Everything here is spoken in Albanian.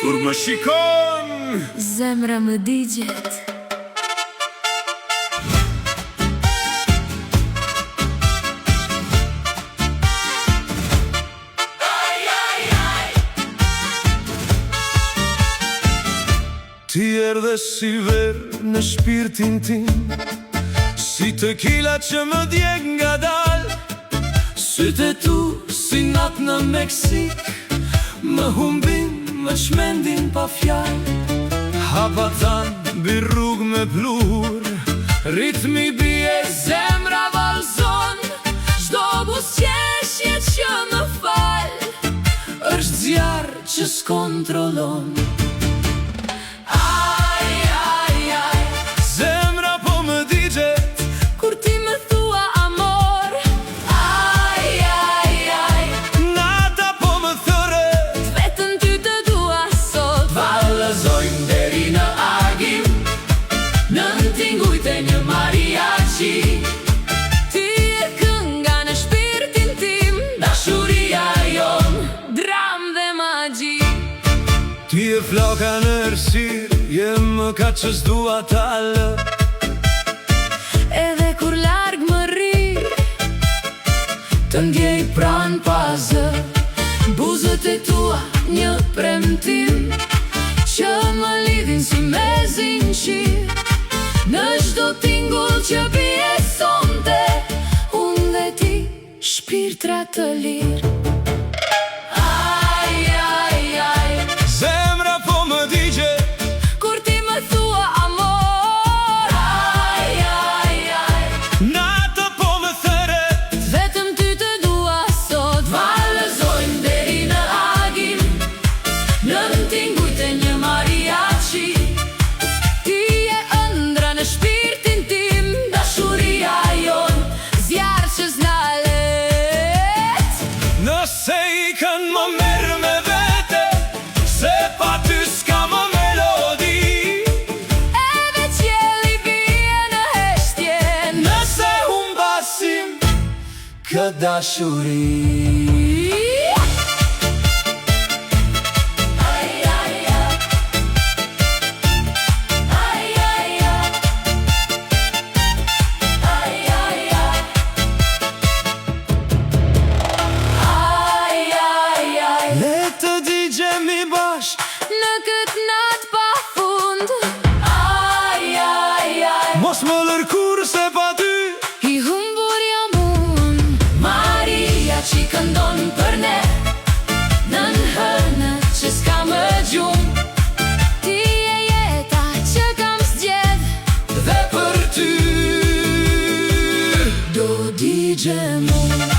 Kur më shikon, zemra më digjet. Ti erdhe si verë në shpirtin tim, si tequila që më djeg nga dal. Sytë e tu si natë në Meksik, më humbin, më shmendin pa fjall. Hapa tanë bi rrug me plur, ritmi bie zemra valzon. Shdo busqeshje që më fal, është zjarë që s'kontrolon. Ti e kënga në shpirtin tim, dashuria jon, dram dhe magji. Ti e floka në ersir, jem më ka që s'dua talë. Edhe kur larg më rri, të ndjej pran pazë. buzët e tua një premtim, që më lidhin si me zinqir. Në çdo tingull që bie sonte, unë dhe ti shpirtra të lirë. Aj, aj, aj, zemra po më digjet kur ti më thua amor. Aj, aj, aj, nata po më theret, vetëm ty të dua sot. Vallëzojmë deri në agim, në tingujt e një mariachi. Ti e ëndra në shpirtin tim, dashuria jon, zjarë që s'na let. nëse i kanë më merë me vete, se pa ty s'ka më melodi. Edhe qjeli bie në heshtje, Nëse humbasim këtë dashuri. Le të digjemi bashk, në këtë natë pa fund. Aj, aj, aj, mos më lërkur se pa ty. i humbur jam unë. Maria që këndon për ne, nën hënë që s'ka më gjumë. Ti e jeta që kam zgjedh, Dhe për ty do digjemu.